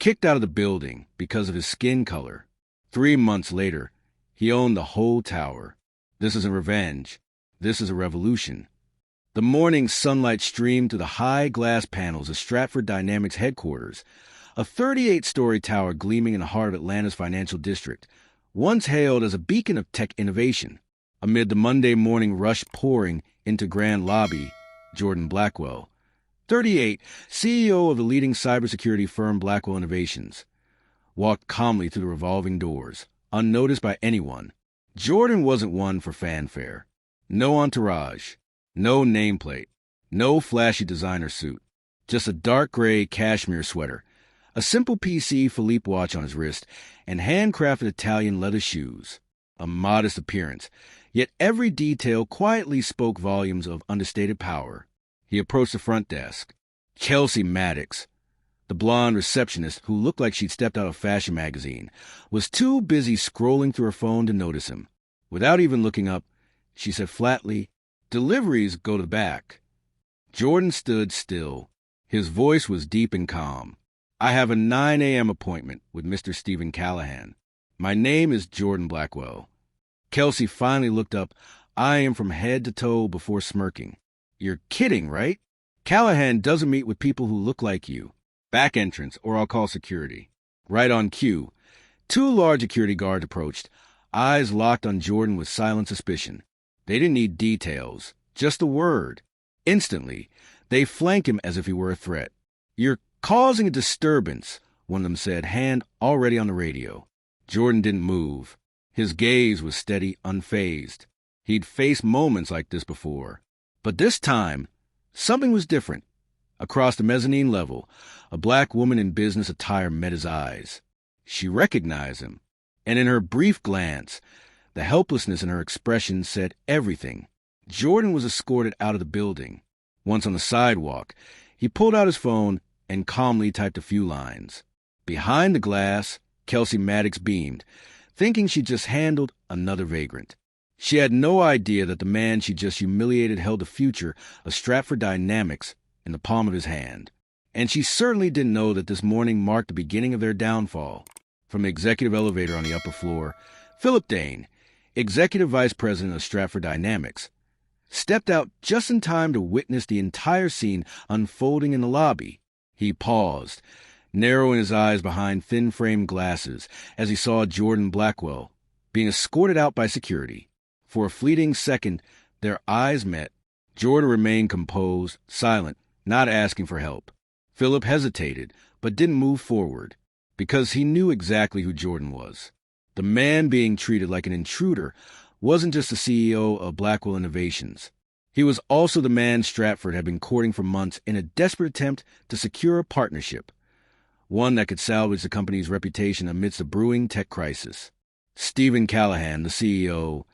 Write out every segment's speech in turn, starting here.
Kicked out of the building because of his skin color. 3 months later, he owned the whole tower. This isn't revenge. This is a revolution. The morning sunlight streamed through the high glass panels of Stratford Dynamics headquarters, a 38-story tower gleaming in the heart of Atlanta's financial district, once hailed as a beacon of tech innovation. Amid the Monday morning rush pouring into Grand Lobby, Jordan Blackwell, 38, CEO of the leading cybersecurity firm Blackwell Innovations, walked calmly through the revolving doors, unnoticed by anyone. Jordan wasn't one for fanfare. No entourage, no nameplate, no flashy designer suit, just a dark gray cashmere sweater, a simple PC Philippe watch on his wrist, and handcrafted Italian leather shoes. A modest appearance, yet every detail quietly spoke volumes of understated power. He approached the front desk. Kelsey Maddox, the blonde receptionist who looked like she'd stepped out of a fashion magazine, was too busy scrolling through her phone to notice him. Without even looking up, she said flatly, "Deliveries go to the back." Jordan stood still. His voice was deep and calm. "I have a 9 a.m. appointment with Mr. Stephen Callahan. My name is Jordan Blackwell." Kelsey finally looked up, eyeing him from head to toe before smirking. "You're kidding, right? Callahan doesn't meet with people who look like you. Back entrance, or I'll call security." Right on cue, 2 large security guards approached, eyes locked on Jordan with silent suspicion. They didn't need details, just a word. Instantly, they flanked him as if he were a threat. "You're causing a disturbance," one of them said, hand already on the radio. Jordan didn't move. His gaze was steady, unfazed. He'd faced moments like this before. But this time, something was different. Across the mezzanine level, a black woman in business attire met his eyes. She recognized him, and in her brief glance, the helplessness in her expression said everything. Jordan was escorted out of the building. Once on the sidewalk, he pulled out his phone and calmly typed a few lines. Behind the glass, Kelsey Maddox beamed, thinking she just handled another vagrant. She had no idea that the man she just humiliated held the future of Stratford Dynamics in the palm of his hand. And she certainly didn't know that this morning marked the beginning of their downfall. From the executive elevator on the upper floor, Philip Dane, executive vice president of Stratford Dynamics, stepped out just in time to witness the entire scene unfolding in the lobby. He paused, narrowing his eyes behind thin-framed glasses as he saw Jordan Blackwell being escorted out by security. For a fleeting second, their eyes met. Jordan remained composed, silent, not asking for help. Philip hesitated, but didn't move forward, because he knew exactly who Jordan was. The man being treated like an intruder wasn't just the CEO of Blackwell Innovations. He was also the man Stratford had been courting for months in a desperate attempt to secure a partnership, one that could salvage the company's reputation amidst a brewing tech crisis. Stephen Callahan, the CEO,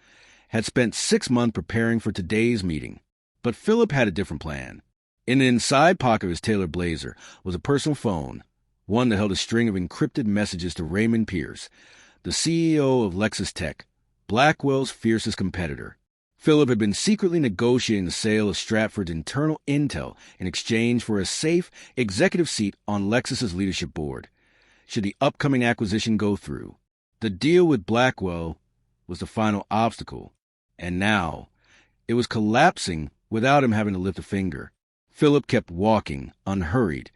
had spent 6 months preparing for today's meeting, but Philip had a different plan. In the inside pocket of his tailored blazer was a personal phone, one that held a string of encrypted messages to Raymond Pierce, the CEO of Lexus Tech, Blackwell's fiercest competitor. Philip had been secretly negotiating the sale of Stratford's internal intel in exchange for a safe executive seat on Lexus's leadership board, should the upcoming acquisition go through. The deal with Blackwell was the final obstacle, and now it was collapsing without him having to lift a finger. Philip kept walking, unhurried,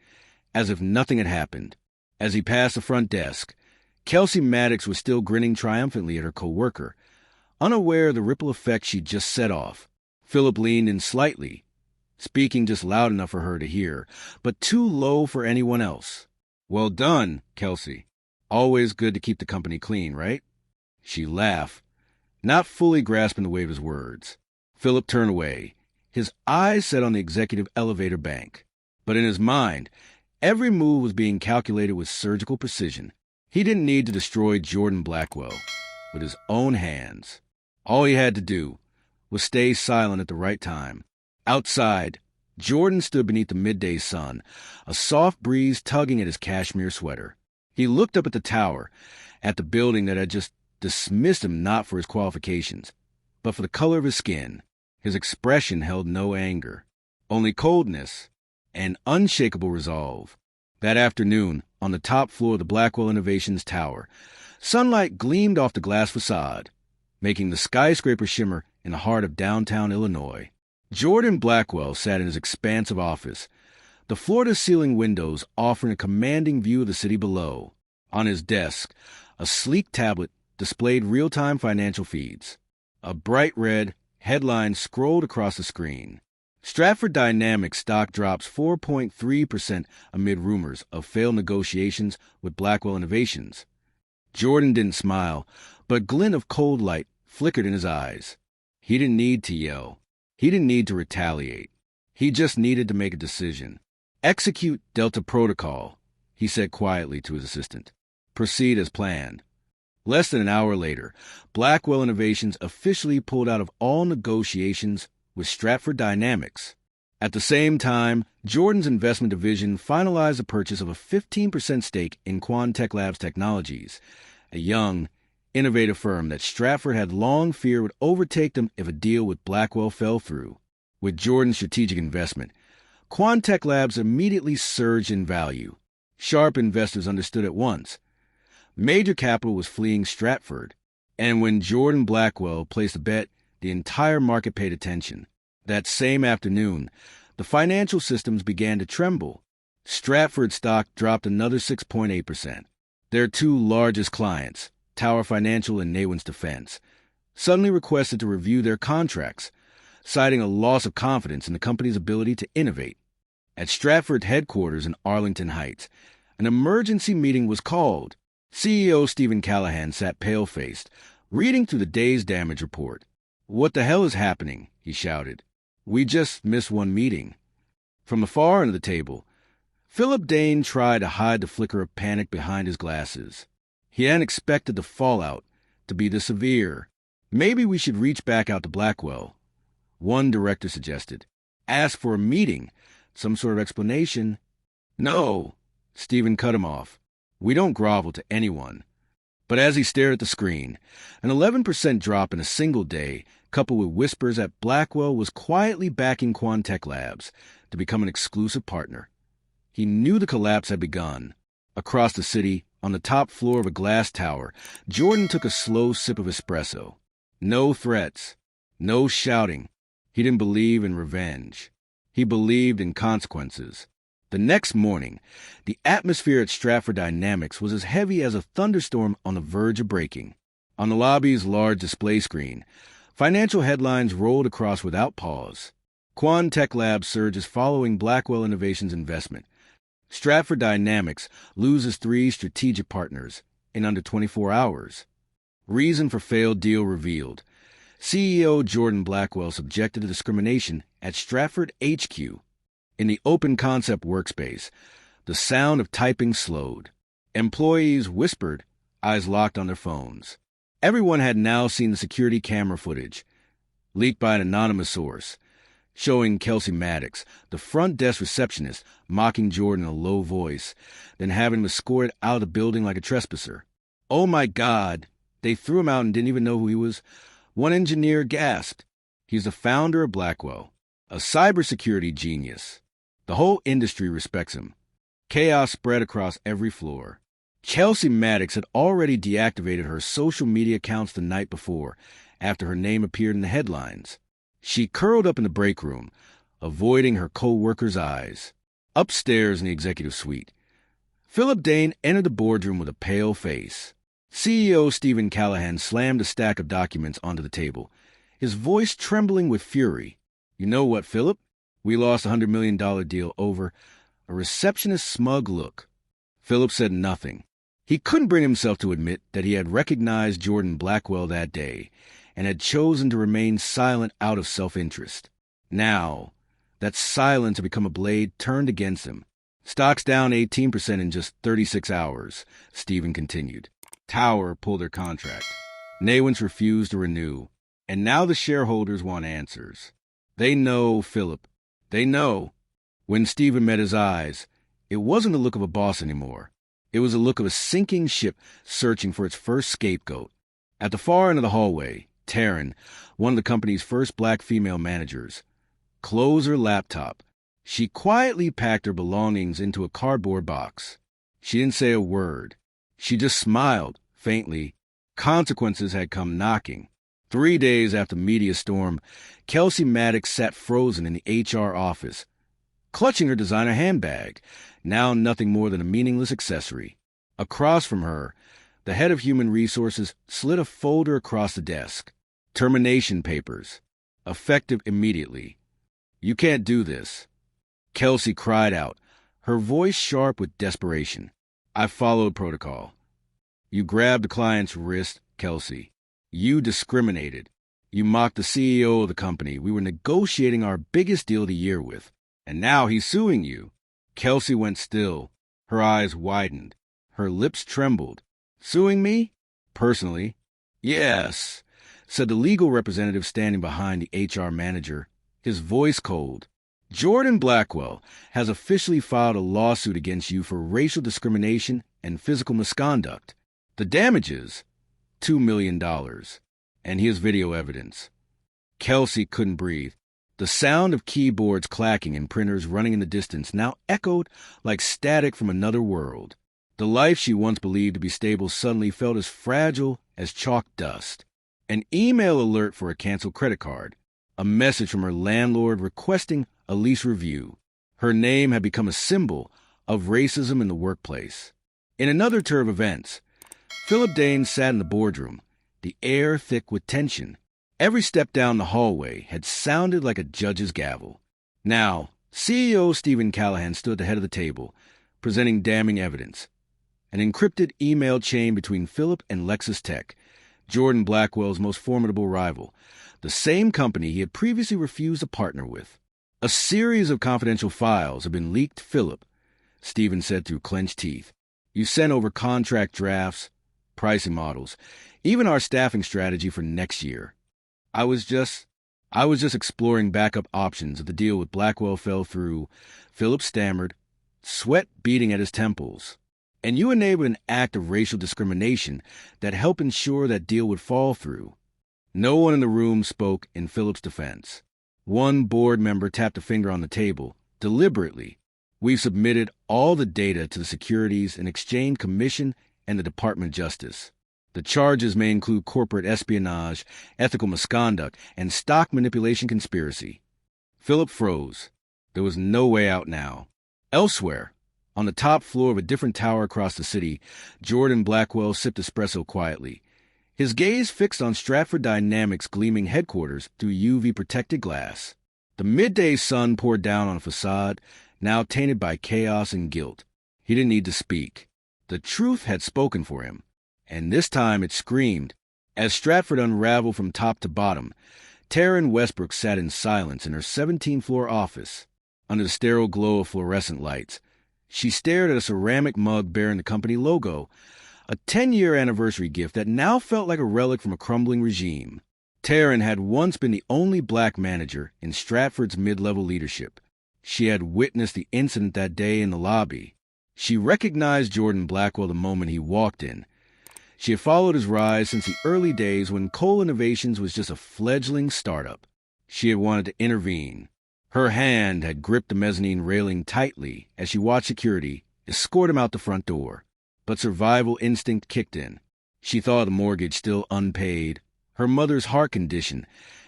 as if nothing had happened. As he passed the front desk, Kelsey Maddox was still grinning triumphantly at her co-worker, unaware of the ripple effect she'd just set off. Philip leaned in slightly, speaking just loud enough for her to hear, but too low for anyone else. "Well done, Kelsey. Always good to keep the company clean, right?" She laughed, not fully grasping the weight of his words. Philip turned away, his eyes set on the executive elevator bank. But in his mind, every move was being calculated with surgical precision. He didn't need to destroy Jordan Blackwell with his own hands. All he had to do was stay silent at the right time. Outside, Jordan stood beneath the midday sun, a soft breeze tugging at his cashmere sweater. He looked up at the tower, at the building that had just dismissed him not for his qualifications, but for the color of his skin. His expression held no anger, only coldness and unshakable resolve. That afternoon, on the top floor of the Blackwell Innovations Tower, sunlight gleamed off the glass facade, making the skyscraper shimmer in the heart of downtown Illinois. Jordan Blackwell sat in his expansive office, the floor-to-ceiling windows offering a commanding view of the city below. On his desk, a sleek tablet displayed real-time financial feeds. A bright red headline scrolled across the screen. Stratford Dynamics stock drops 4.3% amid rumors of failed negotiations with Blackwell Innovations. Jordan didn't smile, but a glint of cold light flickered in his eyes. He didn't need to yell. He didn't need to retaliate. He just needed to make a decision. Execute Delta Protocol, he said quietly to his assistant. Proceed as planned. Less than an hour later, Blackwell Innovations officially pulled out of all negotiations with Stratford Dynamics. At the same time, Jordan's investment division finalized the purchase of a 15% stake in Quantech Labs Technologies, a young, innovative firm that Stratford had long feared would overtake them if a deal with Blackwell fell through. With Jordan's strategic investment, Quantech Labs immediately surged in value. Sharp investors understood at once. Major capital was fleeing Stratford, and when Jordan Blackwell placed a bet, the entire market paid attention. That same afternoon, the financial systems began to tremble. Stratford stock dropped another 6.8%. Their two largest clients, Tower Financial and Naywin's Defense, suddenly requested to review their contracts, citing a loss of confidence in the company's ability to innovate. At Stratford headquarters in Arlington Heights, an emergency meeting was called. CEO Stephen Callahan sat pale-faced, reading through the day's damage report. "What the hell is happening?" he shouted. "We just missed one meeting." From the far end of the table, Philip Dane tried to hide the flicker of panic behind his glasses. He hadn't expected the fallout to be this severe. "Maybe we should reach back out to Blackwell," one director suggested. "Ask for a meeting, some sort of explanation." "No," Stephen cut him off. "We don't grovel to anyone." But as he stared at the screen, an 11% drop in a single day, coupled with whispers that Blackwell was quietly backing Quantech Labs to become an exclusive partner. He knew the collapse had begun. Across the city, on the top floor of a glass tower, Jordan took a slow sip of espresso. No threats, no shouting. He didn't believe in revenge. He believed in consequences. The next morning, the atmosphere at Stratford Dynamics was as heavy as a thunderstorm on the verge of breaking. On the lobby's large display screen, financial headlines rolled across without pause. Quantech Labs surges following Blackwell Innovations investment. Stratford Dynamics loses 3 strategic partners in under 24 hours. Reason for failed deal revealed. CEO Jordan Blackwell subjected to discrimination at Stratford HQ. In the open concept workspace, the sound of typing slowed. Employees whispered, eyes locked on their phones. Everyone had now seen the security camera footage, leaked by an anonymous source, showing Kelsey Maddox, the front desk receptionist, mocking Jordan in a low voice, then having him escorted out of the building like a trespasser. "Oh my God, they threw him out and didn't even know who he was." One engineer gasped. "He's the founder of Blackwell, a cybersecurity genius. The whole industry respects him." Chaos spread across every floor. Kelsey Maddox had already deactivated her social media accounts the night before, after her name appeared in the headlines. She curled up in the break room, avoiding her co-workers' eyes. Upstairs in the executive suite, Philip Dane entered the boardroom with a pale face. CEO Stephen Callahan slammed a stack of documents onto the table, his voice trembling with fury. "You know what, Philip? We lost a $100 million deal over a receptionist's smug look." Philip said nothing. He couldn't bring himself to admit that he had recognized Jordan Blackwell that day and had chosen to remain silent out of self-interest. Now, that silence had become a blade turned against him. "Stocks down 18% in just 36 hours, Stephen continued. Tower pulled their contract. Naywin's refused to renew. And now the shareholders want answers. They know, Philip. They know." When Stephen met his eyes, it wasn't the look of a boss anymore. It was the look of a sinking ship searching for its first scapegoat. At the far end of the hallway, Taryn, one of the company's first black female managers, closed her laptop, She quietly packed her belongings into a cardboard box. She didn't say a word. She just smiled, faintly. Consequences had come knocking. 3 days after the media storm, Kelsey Maddox sat frozen in the HR office, clutching her designer handbag, now nothing more than a meaningless accessory. Across from her, the head of human resources slid a folder across the desk. Termination papers. Effective immediately. "You can't do this." Kelsey cried out, her voice sharp with desperation. "I followed protocol." "You grabbed the client's wrist, Kelsey. You discriminated. You mocked the CEO of the company we were negotiating our biggest deal of the year with. And now he's suing you." Kelsey went still. Her eyes widened. Her lips trembled. "Suing me? Personally?" "Yes," said the legal representative standing behind the HR manager, his voice cold. "Jordan Blackwell has officially filed a lawsuit against you for racial discrimination and physical misconduct. The damages, $2 million. And here's video evidence." Kelsey couldn't breathe. The sound of keyboards clacking and printers running in the distance now echoed like static from another world. The life she once believed to be stable suddenly felt as fragile as chalk dust. An email alert for a canceled credit card. A message from her landlord requesting a lease review. Her name had become a symbol of racism in the workplace. In another turn of events, Philip Dane sat in the boardroom, the air thick with tension. Every step down the hallway had sounded like a judge's gavel. Now, CEO Stephen Callahan stood at the head of the table, presenting damning evidence. An encrypted email chain between Philip and Lexus Tech, Jordan Blackwell's most formidable rival, the same company he had previously refused to partner with. "A series of confidential files have been leaked to Philip," Stephen said through clenched teeth. "You sent over contract drafts, pricing models, even our staffing strategy for next year." I was just exploring backup options if the deal with Blackwell fell through," Philip stammered, sweat beading at his temples. "And you enabled an act of racial discrimination that helped ensure that deal would fall through." No one in the room spoke in Philip's defense. One board member tapped a finger on the table, deliberately. "We've submitted all the data to the Securities and Exchange Commission and the Department of Justice. The charges may include corporate espionage, ethical misconduct, and stock manipulation conspiracy." Philip froze. There was no way out now. Elsewhere, on the top floor of a different tower across the city, Jordan Blackwell sipped espresso quietly, his gaze fixed on Stratford Dynamics' gleaming headquarters through UV-protected glass. The midday sun poured down on a facade, now tainted by chaos and guilt. He didn't need to speak. The truth had spoken for him. And this time it screamed. As Stratford unraveled from top to bottom, Taryn Westbrook sat in silence in her 17th-floor office. Under the sterile glow of fluorescent lights, she stared at a ceramic mug bearing the company logo, a 10-year anniversary gift that now felt like a relic from a crumbling regime. Taryn had once been the only black manager in Stratford's mid-level leadership. She had witnessed the incident that day in the lobby. She recognized Jordan Blackwell the moment he walked in. She had followed his rise since the early days when Cole Innovations was just a fledgling startup. She had wanted to intervene. Her hand had gripped the mezzanine railing tightly as she watched security escort him out the front door. But survival instinct kicked in. She thought of the mortgage still unpaid, her mother's heart condition,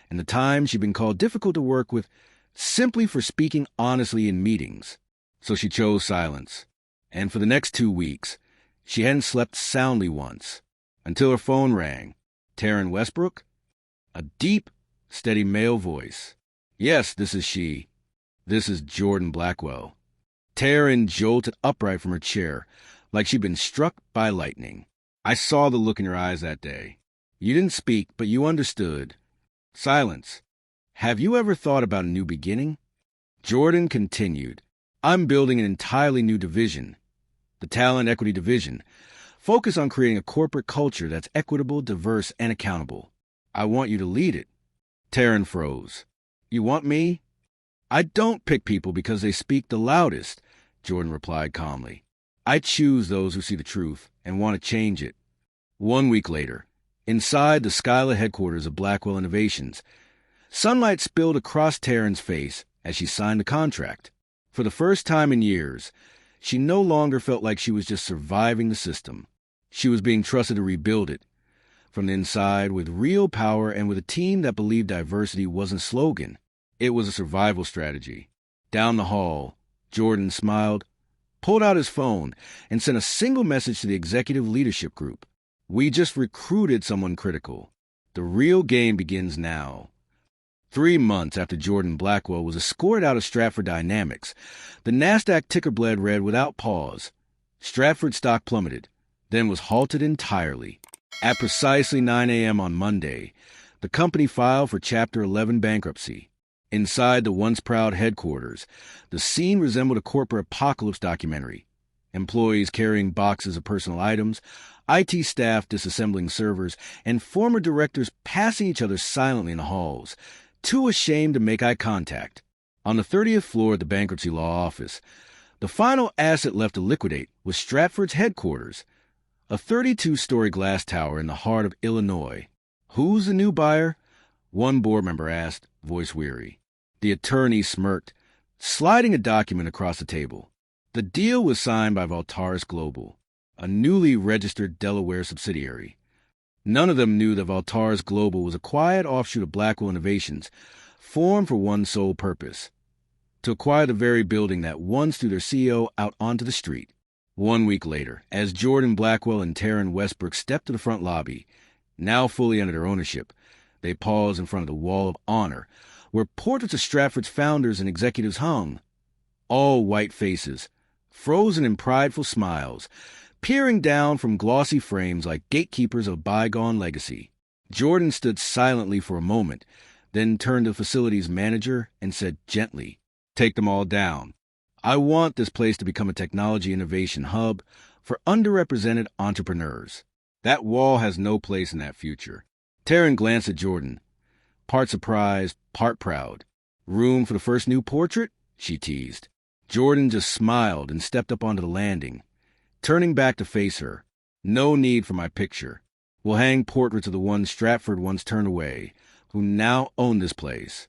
and the time she'd been called difficult to work with simply for speaking honestly in meetings. So she chose silence. And for the next 2 weeks, she hadn't slept soundly once, until her phone rang. Taryn Westbrook? A deep, steady male voice. "Yes, this is she. This is Jordan Blackwell." Taryn jolted upright from her chair, like she'd been struck by lightning. "I saw the look in your eyes that day. You didn't speak, but you understood." Silence. "Have you ever thought about a new beginning?" Jordan continued. "I'm building an entirely new division. The Talent Equity Division. Focus on creating a corporate culture that's equitable, diverse, and accountable. I want you to lead it." Taryn froze. "You want me?" "I don't pick people because they speak the loudest," Jordan replied calmly. "I choose those who see the truth and want to change it." 1 week later, inside the Skyla headquarters of Blackwell Innovations, sunlight spilled across Taryn's face as she signed the contract. For the first time in years, she no longer felt like she was just surviving the system. She was being trusted to rebuild it from the inside with real power and with a team that believed diversity wasn't a slogan. It was a survival strategy. Down the hall, Jordan smiled, pulled out his phone, and sent a single message to the executive leadership group. We just recruited someone critical. The real game begins now. 3 months after Jordan Blackwell was escorted out of Stratford Dynamics, the NASDAQ ticker bled red without pause. Stratford stock plummeted, then was halted entirely. At precisely 9 a.m. on Monday, the company filed for Chapter 11 bankruptcy. Inside the once proud headquarters, the scene resembled a corporate apocalypse documentary. Employees carrying boxes of personal items, IT staff disassembling servers, and former directors passing each other silently in the halls, too ashamed to make eye contact. On the 30th floor of the bankruptcy law office, the final asset left to liquidate was Stratford's headquarters, a 32-story glass tower in the heart of Illinois. Who's the new buyer? One board member asked, voice weary. The attorney smirked, sliding a document across the table. The deal was signed by Valtaris Global, a newly registered Delaware subsidiary. None of them knew that Valtaris Global was a quiet offshoot of Blackwell Innovations, formed for one sole purpose: to acquire the very building that once threw their CEO out onto the street. 1 week later, as Jordan Blackwell and Taryn Westbrook stepped to the front lobby, now fully under their ownership, they paused in front of the Wall of Honor, where portraits of Stratford's founders and executives hung. All white faces, frozen in prideful smiles, peering down from glossy frames like gatekeepers of bygone legacy. Jordan stood silently for a moment, then turned to the facility's manager and said gently, "Take them all down. I want this place to become a technology innovation hub for underrepresented entrepreneurs. That wall has no place in that future." Taryn glanced at Jordan, part surprised, part proud. "Room for the first new portrait?" she teased. Jordan just smiled and stepped up onto the landing, turning back to face her. "No need for my picture. We'll hang portraits of the ones Stratford once turned away, who now own this place."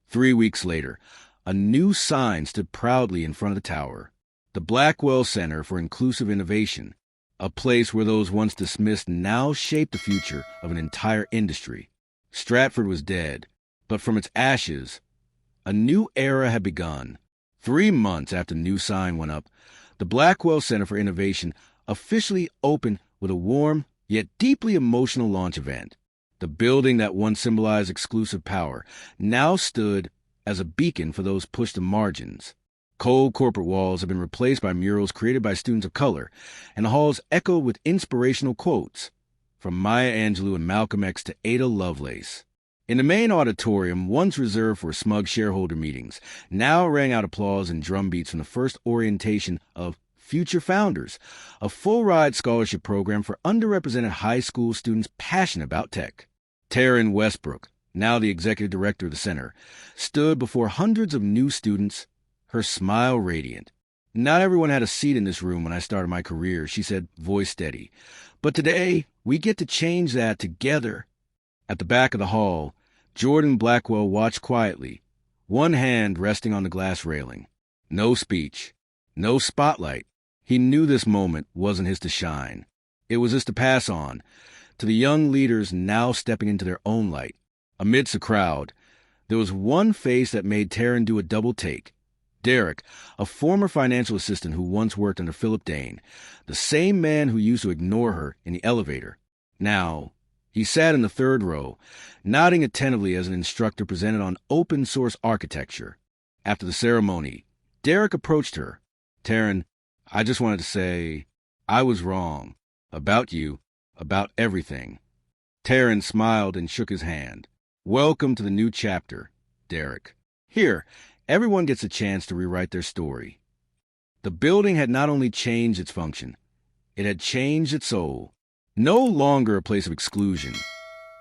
3 weeks later, a new sign stood proudly in front of the tower: the Blackwell Center for Inclusive Innovation, a place where those once dismissed now shaped the future of an entire industry. Stratford was dead, but from its ashes, a new era had begun. 3 months after the new sign went up, the Blackwell Center for Innovation officially opened with a warm yet deeply emotional launch event. The building that once symbolized exclusive power now stood as a beacon for those pushed to margins. Cold corporate walls have been replaced by murals created by students of color, and the halls echoed with inspirational quotes, from Maya Angelou and Malcolm X to Ada Lovelace. In the main auditorium, once reserved for smug shareholder meetings, now rang out applause and drumbeats from the first orientation of Future Founders, a full-ride scholarship program for underrepresented high school students passionate about tech. Taryn Westbrook, now the executive director of the center, stood before hundreds of new students, her smile radiant. "Not everyone had a seat in this room when I started my career," she said, voice steady. "But today, we get to change that together." At the back of the hall, Jordan Blackwell watched quietly, one hand resting on the glass railing. No speech, no spotlight. He knew this moment wasn't his to shine. It was his to pass on, to the young leaders now stepping into their own light. Amidst the crowd, there was one face that made Taryn do a double take. Derek, a former financial assistant who once worked under Philip Dane, the same man who used to ignore her in the elevator. Now, he sat in the third row, nodding attentively as an instructor presented on open-source architecture. After the ceremony, Derek approached her. "Taryn, I just wanted to say, I was wrong. About you, about everything." Taryn smiled and shook his hand. "Welcome to the new chapter, Derek. Here, everyone gets a chance to rewrite their story." The building had not only changed its function, it had changed its soul. No longer a place of exclusion,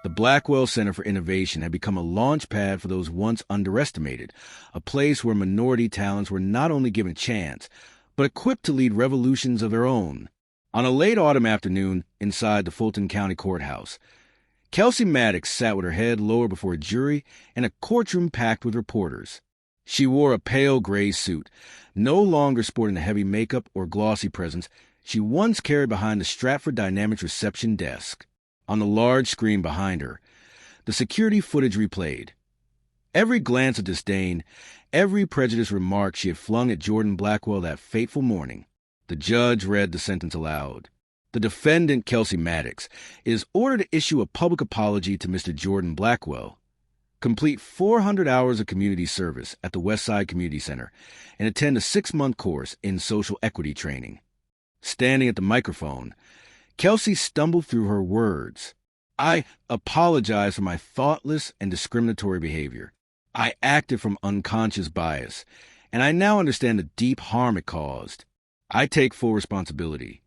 the Blackwell Center for Innovation had become a launch pad for those once underestimated, a place where minority talents were not only given a chance, but equipped to lead revolutions of their own. On a late autumn afternoon inside the Fulton County Courthouse, Kelsey Maddox sat with her head lowered before a jury and a courtroom packed with reporters. She wore a pale gray suit, no longer sporting the heavy makeup or glossy presence she once carried behind the Stratford Dynamics reception desk. On the large screen behind her, the security footage replayed. Every glance of disdain, every prejudiced remark she had flung at Jordan Blackwell that fateful morning. The judge read the sentence aloud. The defendant, Kelsey Maddox, is ordered to issue a public apology to Mr. Jordan Blackwell, complete 400 hours of community service at the Westside Community Center, and attend a 6-month course in social equity training. Standing at the microphone, Kelsey stumbled through her words. I apologize for my thoughtless and discriminatory behavior. I acted from unconscious bias, and I now understand the deep harm it caused. I take full responsibility.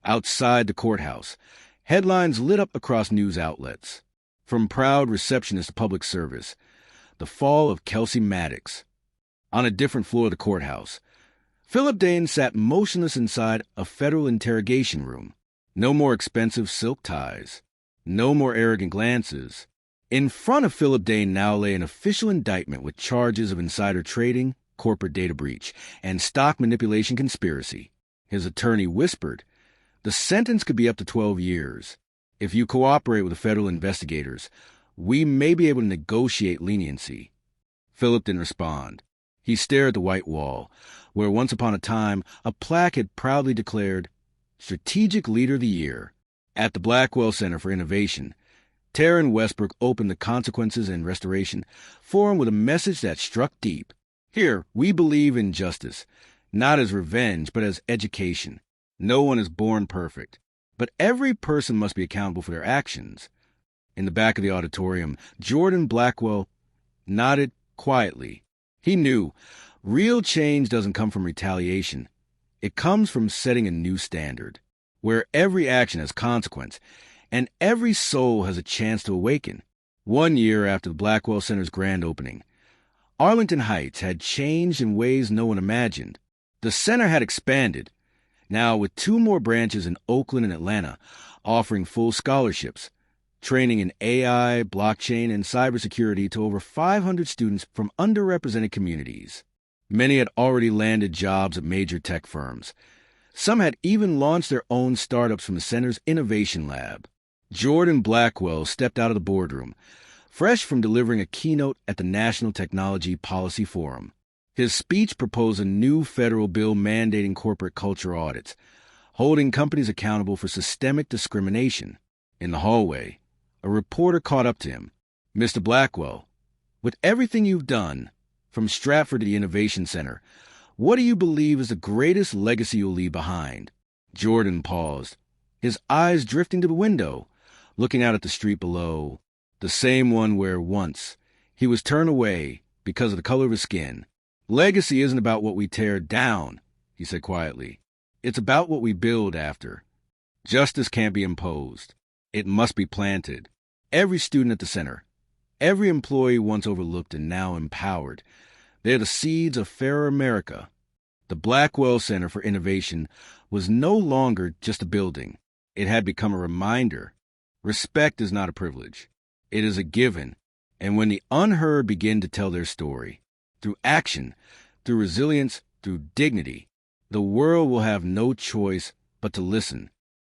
Outside the courthouse, headlines lit up across news outlets. From proud receptionist to public service, the fall of Kelsey Maddox. On a different floor of the courthouse, Philip Dane sat motionless inside a federal interrogation room. No more expensive silk ties. No more arrogant glances. In front of Philip Dane now lay an official indictment with charges of insider trading, corporate data breach, and stock manipulation conspiracy. His attorney whispered, "The sentence could be up to 12 years. If you cooperate with the federal investigators, we may be able to negotiate leniency." Philip didn't respond. He stared at the white wall, where once upon a time a plaque had proudly declared, Strategic Leader of the Year. At the Blackwell Center for Innovation, Taryn Westbrook opened the Consequences and Restoration Forum with a message that struck deep. Here, we believe in justice, not as revenge, but as education. No one is born perfect, but every person must be accountable for their actions. In the back of the auditorium, Jordan Blackwell nodded quietly. He knew real change doesn't come from retaliation. It comes from setting a new standard, where every action has consequence, and every soul has a chance to awaken. 1 year after the Blackwell Center's grand opening, Arlington Heights had changed in ways no one imagined. The center had expanded, now with 2 more branches in Oakland and Atlanta, offering full scholarships, training in AI, blockchain, and cybersecurity to over 500 students from underrepresented communities. Many had already landed jobs at major tech firms. Some had even launched their own startups from the center's innovation lab. Jordan Blackwell stepped out of the boardroom, fresh from delivering a keynote at the National Technology Policy Forum. His speech proposed a new federal bill mandating corporate culture audits, holding companies accountable for systemic discrimination. In the hallway, a reporter caught up to him. "Mr. Blackwell, with everything you've done, from Stratford to the Innovation Center, what do you believe is the greatest legacy you'll leave behind?" Jordan paused, his eyes drifting to the window, looking out at the street below, the same one where once he was turned away because of the color of his skin. "Legacy isn't about what we tear down," he said quietly. "It's about what we build after. Justice can't be imposed. It must be planted. Every student at the center, every employee once overlooked and now empowered, they're the seeds of fairer America." The Blackwell Center for Innovation was no longer just a building. It had become a reminder. Respect is not a privilege. It is a given. And when the unheard begin to tell their story, through action, through resilience, through dignity, the world will have no choice but to listen.